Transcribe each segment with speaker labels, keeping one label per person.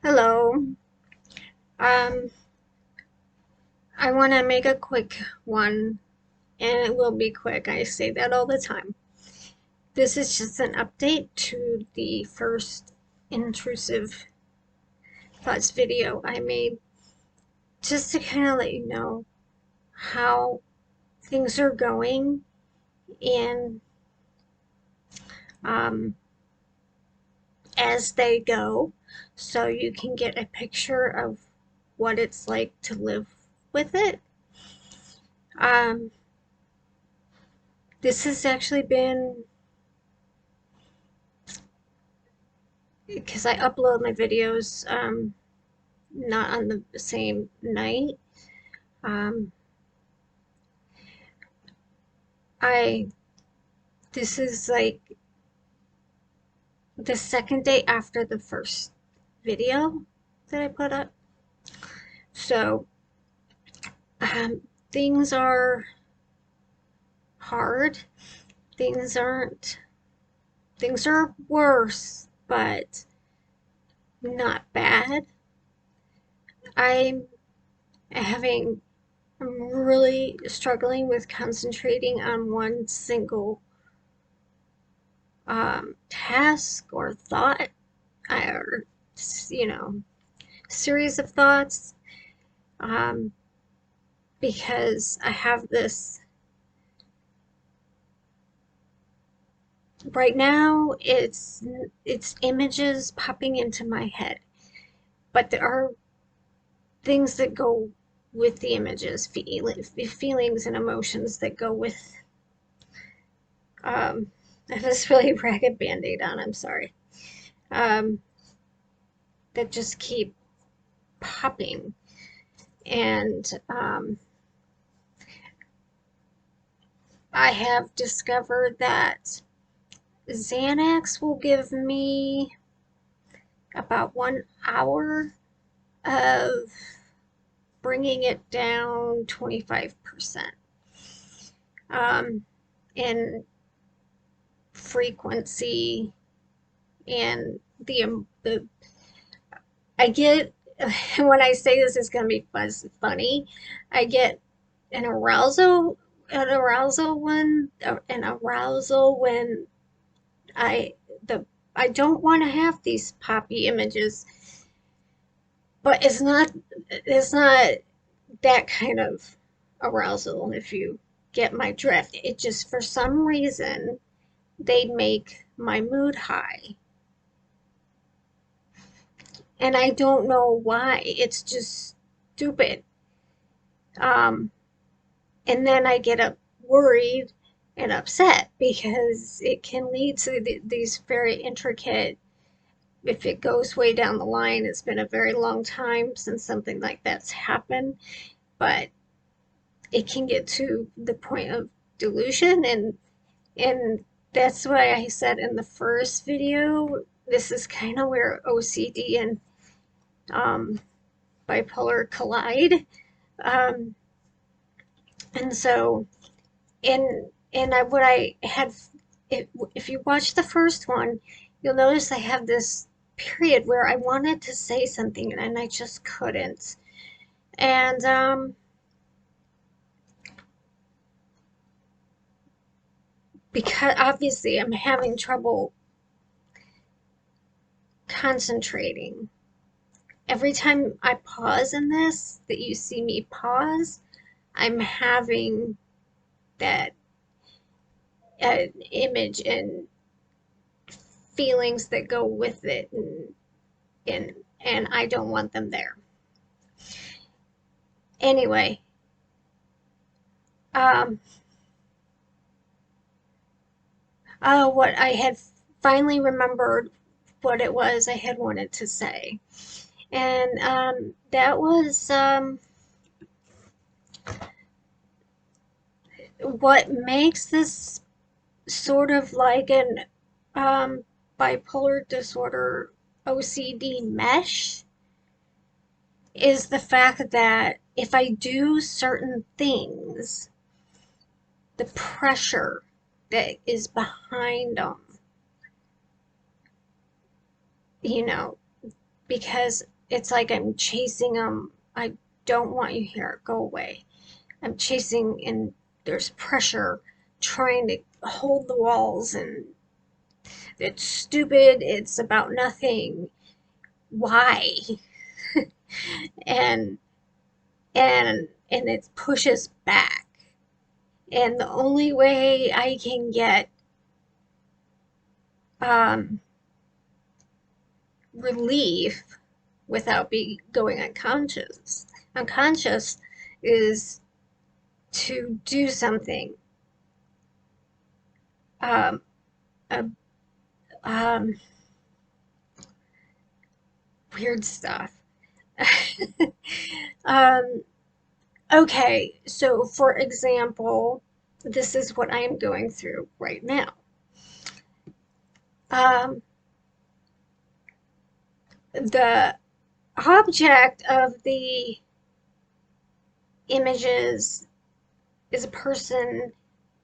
Speaker 1: Hello. Um, I want to make a quick one, and it will be quick. I say that all the time. This is just an update to the first intrusive thoughts video I made, just to kind of let you know how things are going and um, as they go, so you can get a picture of what it's like to live with it. Um, this has actually been because I upload my videos not on the same night. Um, I This is like the second day after the first video that I put up. So um, things are hard. Things aren't. Things are worse, but not bad. I'm having. I'm really struggling with concentrating on one single task or thought or series of thoughts, um, because I have this right now. It's images popping into my head, but there are things that go with the images, feelings and emotions that go with. um, I have this really ragged band-aid on, I'm sorry, um, that just keep popping. And I have discovered that Xanax will give me about 1 hour of bringing it down 25% um, in frequency. And the I get, when I say this is going to be funny, I get an arousal an arousal when I the I don't want to have these poppy images, but it's not that kind of arousal, if you get my drift. It just, for some reason, they make my mood high. And I don't know why. It's just stupid. Um, and then I get up worried and upset because it can lead to these very intricate, if it goes way down the line. It's been a very long time since something like that's happened, but it can get to the point of delusion. And that's why I said in the first video, this is kind of where OCD and um, bipolar collide. Um, and so, what I had, if you watch the first one, you'll notice I have this period where I wanted to say something and I just couldn't. And because obviously I'm having trouble concentrating. Every time I pause in this, that you see me pause, I'm having that image and feelings that go with it, and I don't want them there. Anyway, um, what I had finally remembered what it was I had wanted to say, and that was what makes this sort of like an um, bipolar disorder OCD mesh is the fact that if I do certain things, the pressure that is behind them, you know, because it's like I'm chasing them. I don't want you here. Go away. I'm chasing, and there's pressure trying to hold the walls, and it's stupid. It's about nothing. Why? and and it pushes back. And the only way I can get um, relief without going unconscious is to do something um, uh, um, weird stuff. um, okay, so for example, this is what I'm going through right now. Um, the object of the images is a person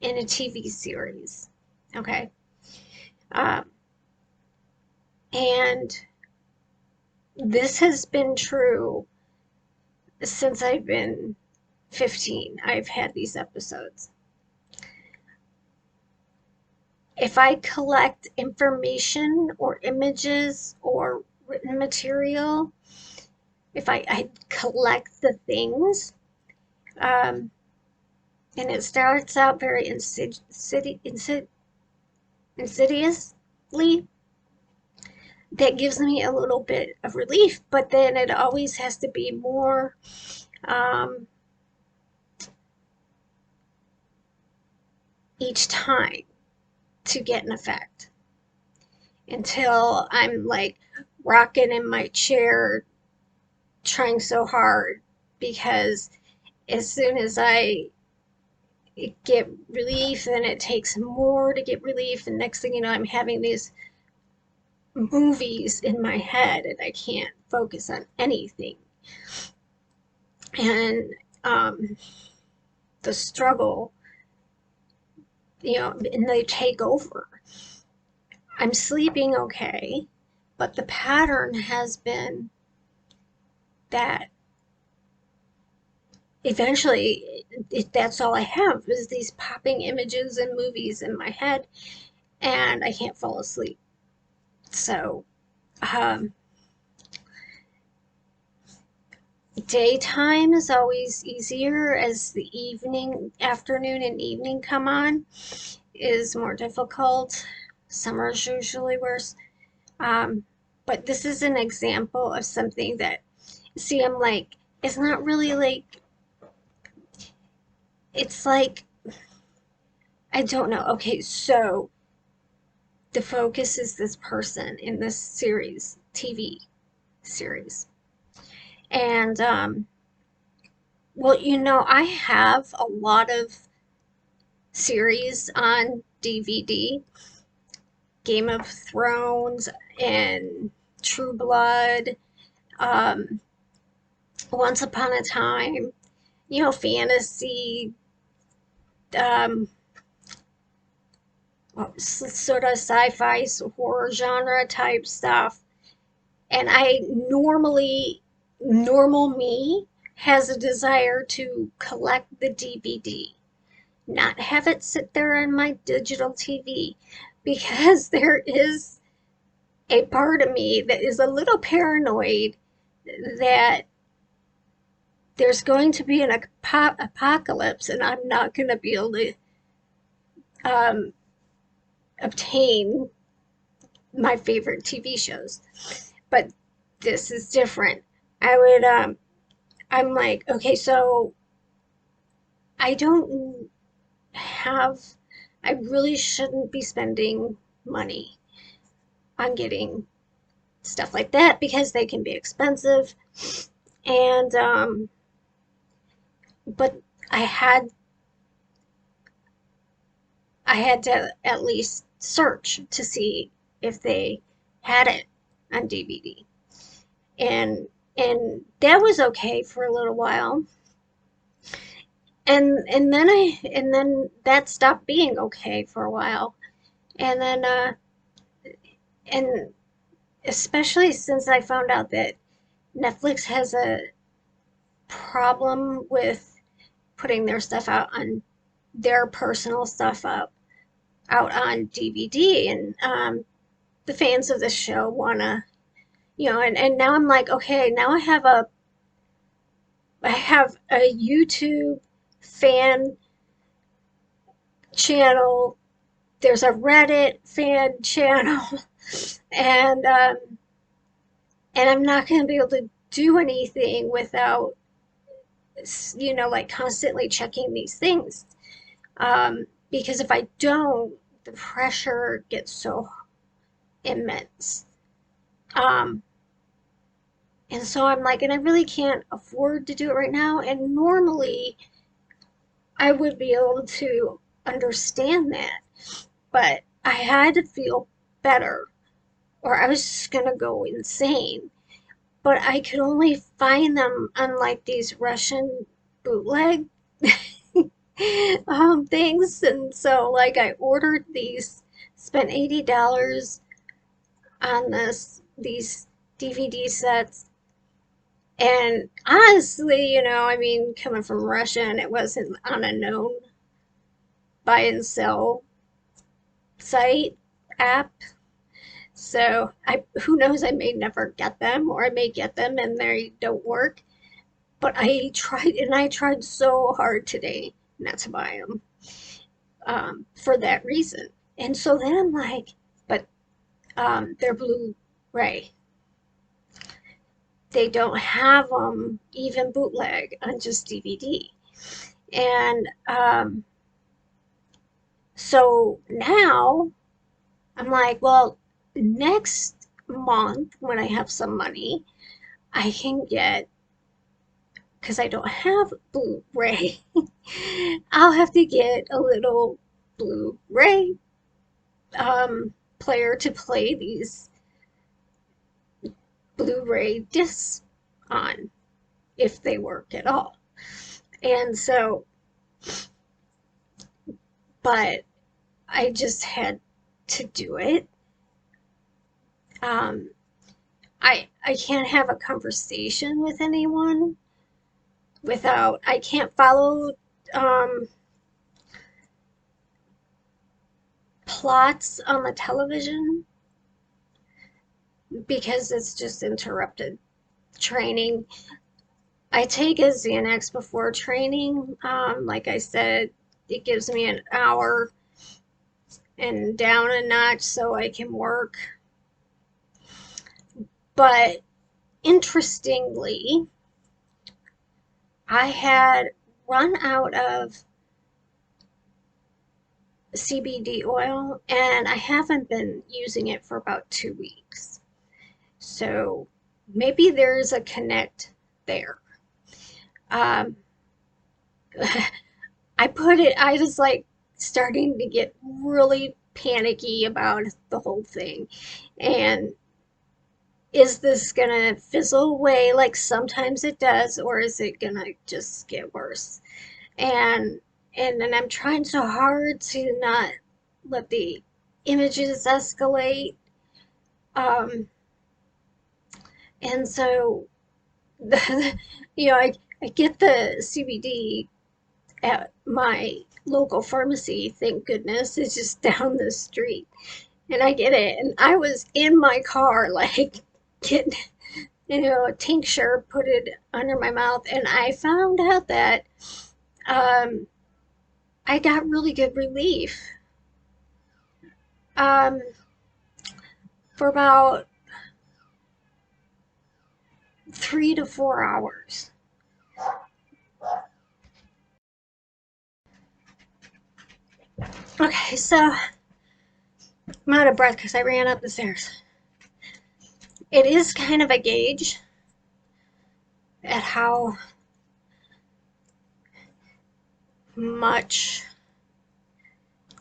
Speaker 1: in a TV series. Okay. Um, and this has been true since I've been 15. I've had these episodes. If I collect information or images or written material, if I collect the things, um, and it starts out very insidiously, that gives me a little bit of relief, but then it always has to be more um, each time to get an effect until I'm like rocking in my chair trying so hard, because as soon as I get relief, then it takes more to get relief, and next thing you know, I'm having these movies in my head and I can't focus on anything. And the struggle, and they take over. I'm sleeping okay, but the pattern has been that eventually that's all I have is these popping images and movies in my head, and I can't fall asleep. So, um, daytime is always easier. As the afternoon and evening come on, is more difficult. Summer is usually worse. Um, but this is an example of something that, see, I'm like, it's not really like, it's like, I don't know. Okay, so the focus is this person in this TV series. And, well, I have a lot of series on DVD. Game of Thrones and True Blood, um, Once Upon a Time, fantasy, um, sort of sci-fi, horror genre type stuff. And normal me has a desire to collect the DVD, not have it sit there on my digital TV, because there is a part of me that is a little paranoid that there's going to be an apocalypse and I'm not going to be able to um, obtain my favorite TV shows. But this is different. I'm like, okay, so I don't have, I really shouldn't be spending money on getting stuff like that because they can be expensive. And, but I had I had to at least search to see if they had it on DVD. And that was okay for a little while. And then that stopped being okay for a while. And then and especially since I found out that Netflix has a problem with putting their stuff out on their personal stuff out on DVD, and the fans of the show wanna, and now I'm like, okay, now I have a YouTube fan channel. There's a Reddit fan channel, and I'm not going to be able to do anything without, like constantly checking these things. Because if I don't, the pressure gets so immense. Um, and so I'm like, and I really can't afford to do it right now. And normally I would be able to understand that, but I had to feel better or I was just gonna go insane. But I could only find them on like these Russian bootleg things, and so like I ordered these, spent $80 on these DVD sets, and honestly, I mean, coming from Russia, and it wasn't on a known buy and sell site app. So who knows, I may never get them, or I may get them and they don't work. But I tried so hard today not to buy them, for that reason. And so then I'm like, but they're Blu-ray. They don't have them even bootleg on just DVD. And so now I'm like, well, next month when I have some money, I can get, because I don't have Blu-ray, I'll have to get a little Blu-ray player to play these Blu-ray discs on, if they work at all. And so, but I just had to do it. Um, I can't have a conversation with anyone without, I can't follow um, plots on the television because it's just interrupted training. I take a Xanax before training. Like I said, it gives me an hour and down a notch so I can work. But interestingly, I had run out of CBD oil and I haven't been using it for about 2 weeks. So maybe there's a connect there. Um, I was like starting to get really panicky about the whole thing. And is this gonna fizzle away like sometimes it does, or is it gonna just get worse? And then I'm trying so hard to not let the images escalate. Um, and so I get the CBD at my local pharmacy, thank goodness. It's just down the street. And I get it. And I was in my car, like, getting, a tincture, put it under my mouth. And I found out that um, I got really good relief um, for about 3 to 4 hours. Okay, so I'm out of breath because I ran up the stairs. It is kind of a gauge at how much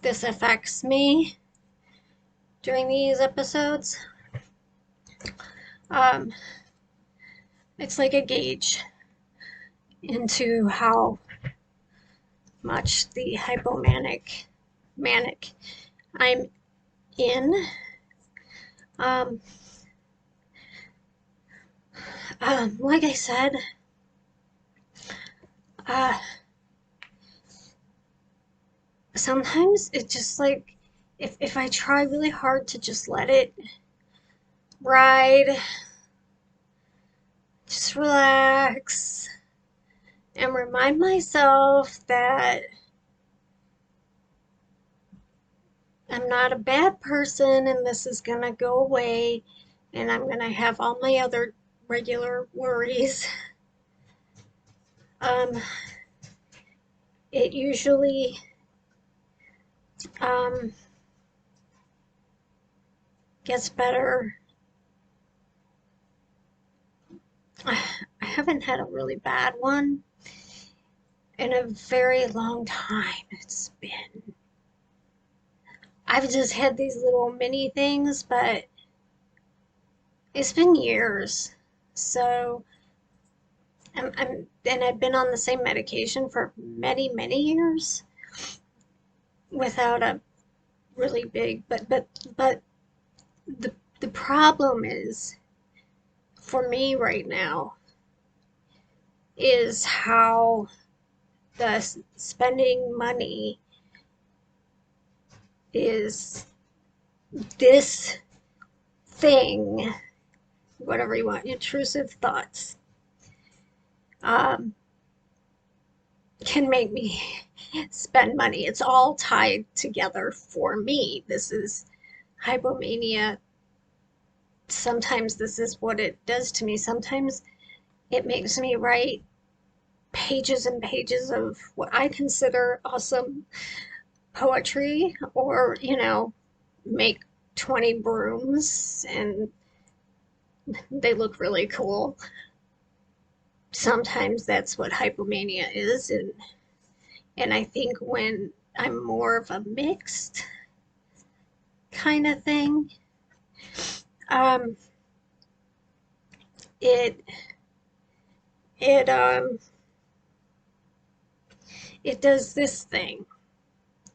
Speaker 1: this affects me during these episodes. Um, it's like a gauge into how much the manic I'm in. Um, Like I said, uh, sometimes it's just like if I try really hard to just let it ride, just relax, and remind myself that I'm not a bad person and this is gonna go away and I'm gonna have all my other regular worries. Um, it usually um, gets better. I haven't had a really bad one in a very long time. I've just had these little mini things, but it's been years. So, and I've been on the same medication for many, many years without a really big, but the, the problem is for me right now is how the spending money is this thing, whatever you want, intrusive thoughts, um, can make me spend money. It's all tied together for me. This is hypomania. Sometimes this is what it does to me. Sometimes it makes me write pages and pages of what I consider awesome poetry, or, make 20 brooms and they look really cool. Sometimes that's what hypomania is, and I think when I'm more of a mixed kind of thing, um, it it it does this thing.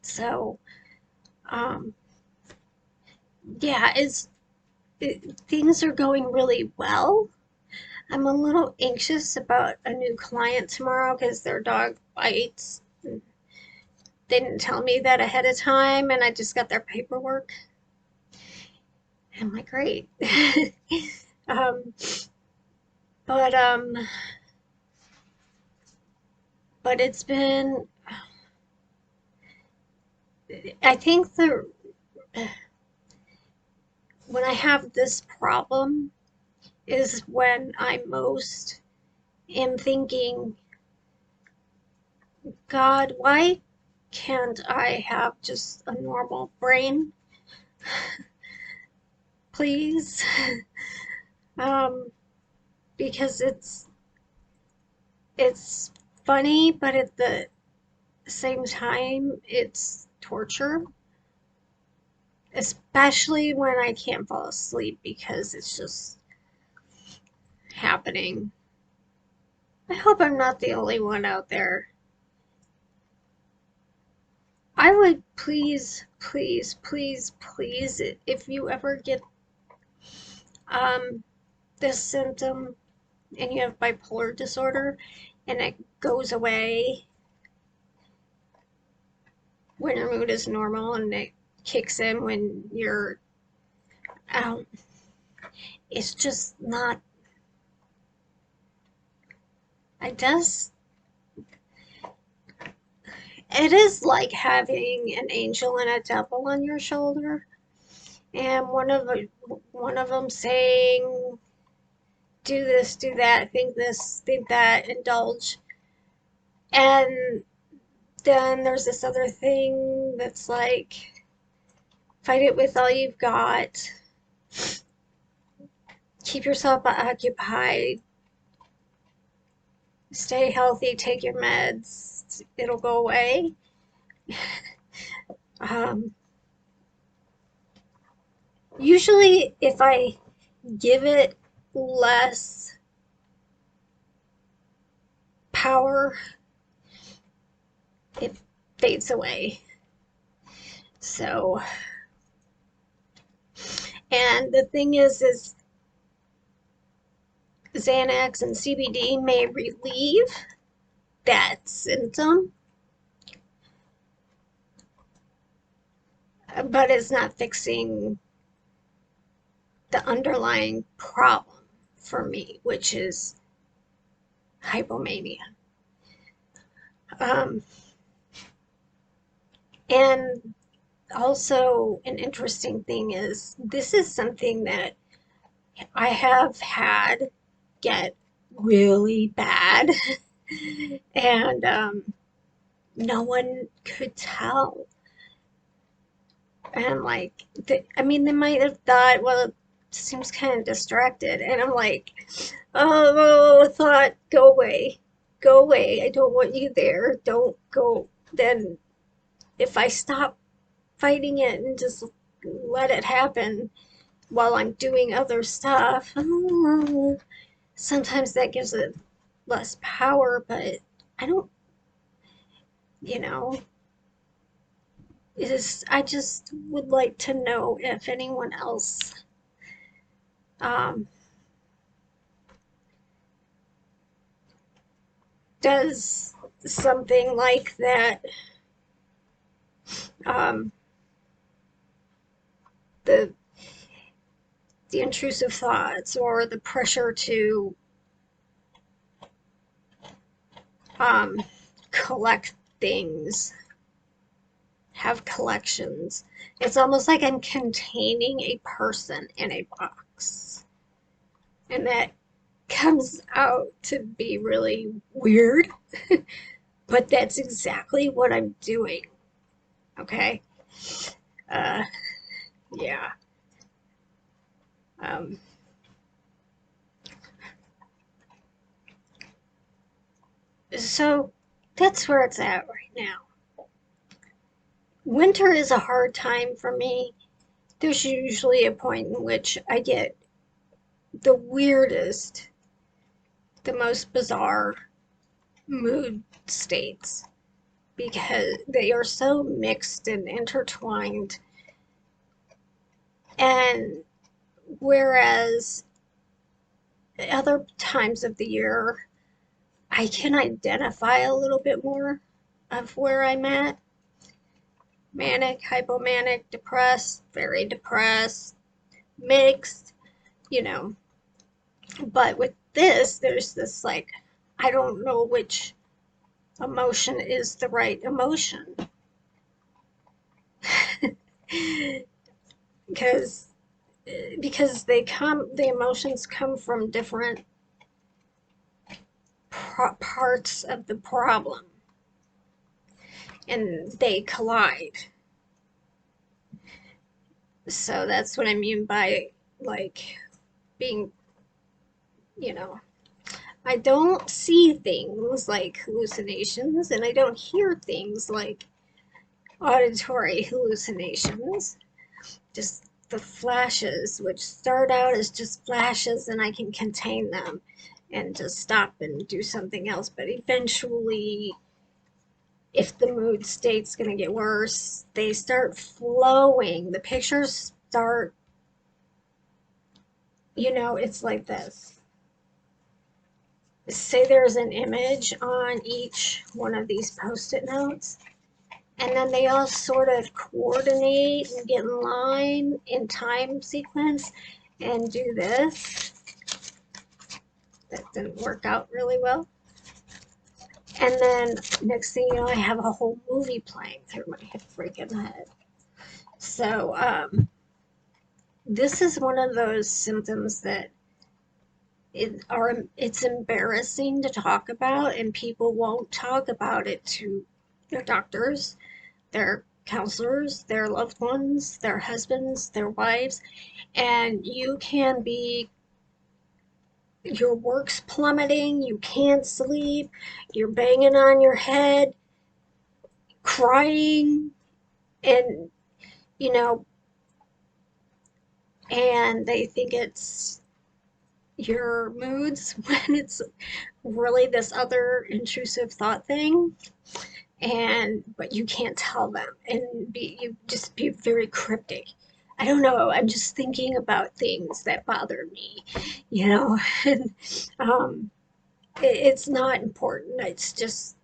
Speaker 1: So um, yeah, things are going really well. I'm a little anxious about a new client tomorrow because their dog bites. They didn't tell me that ahead of time, and I just got their paperwork. I'm like, great. um, but um, but it's been. I think when I have this problem is when I most am thinking, God, why can't I have just a normal brain, please? um, because it's funny, but at the same time, it's torture, especially when I can't fall asleep because it's just happening. I hope I'm not the only one out there. I would please, please, please, please, if you ever get um, this symptom and you have bipolar disorder and it goes away when your mood is normal and it kicks in when you're out, it's just not, I guess, it is like having an angel and a devil on your shoulder, and one of them saying, "Do this, do that, think this, think that, indulge," and then there's this other thing that's like, "Fight it with all you've got. Keep yourself occupied. Stay healthy. Take your meds. It'll go away." Um, Usually, if I give it less power, it fades away. So, and the thing is Xanax and CBD may relieve that symptom, but it's not fixing the underlying problem for me, which is hypomania. Um, and also, an interesting thing is this is something that I have had get really bad, and no one could tell. And like, I mean, they might have thought, well, it seems kind of distracted. And I'm like, oh, thought, go away. Go away. I don't want you there. Don't go. Then if I stop fighting it and just let it happen while I'm doing other stuff, sometimes that gives it less power, but I don't, you know, I just would like to know if anyone else um, does something like that. Um, the the intrusive thoughts or the pressure to um, collect things, have collections. It's almost like I'm containing a person in a box. And that comes out to be really weird, but that's exactly what I'm doing. Okay? Uh, yeah. Um, so that's where it's at right now. Winter is a hard time for me. There's usually a point in which I get the weirdest, the most bizarre mood states because they are so mixed and intertwined. And whereas other times of the year, I can identify a little bit more of where I'm at. Manic, hypomanic, depressed, very depressed, mixed, you know. But with this, there's this like, I don't know which emotion is the right emotion. because because the emotions come from different parts of the problem and they collide. So that's what I mean by like being, you know, I don't see things like hallucinations and I don't hear things like auditory hallucinations. Just the flashes, which start out as just flashes and I can contain them and just stop and do something else. But eventually, if the mood state's going to get worse, they start flowing. The pictures start, it's like this. Say there's an image on each one of these post-it notes, and then they all sort of coordinate and get in line in time sequence and do this. That didn't work out really well. And then next thing you know, I have a whole movie playing through my freaking head. So this is one of those symptoms that it's embarrassing to talk about, and people won't talk about it to their doctors, their counselors, their loved ones, their husbands, their wives, and you can be, your work's plummeting, you can't sleep, you're banging on your head, crying, and you know, and they think it's your moods when it's really this other intrusive thought thing. And but you can't tell them, and you just be very cryptic I don't know. I'm just thinking about things that bother me, you know, and um, it's not important. It's just,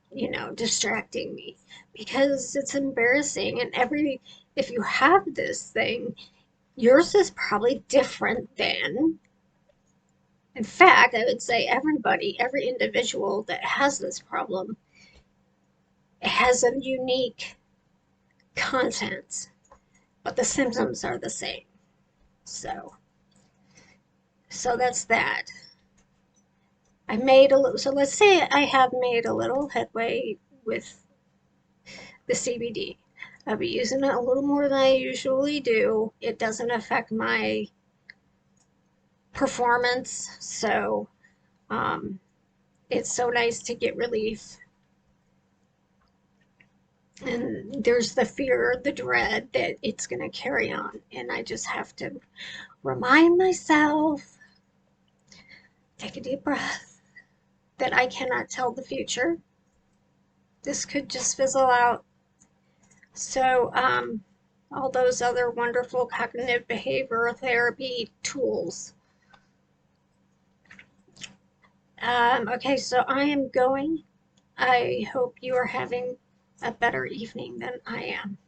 Speaker 1: distracting me because it's embarrassing. And if you have this thing, yours is probably different than, in fact, I would say every individual that has this problem has a unique content, but the symptoms are the same. So, so that's that. I made a little, so let's say I have made a little headway with the CBD. I'll be using it a little more than I usually do. It doesn't affect my performance, so um, it's so nice to get relief. And there's the fear, the dread that it's going to carry on. And I just have to remind myself, take a deep breath, that I cannot tell the future. This could just fizzle out. So, all those other wonderful cognitive behavioral therapy tools. Okay, so I am going. I hope you are having a better evening than I am.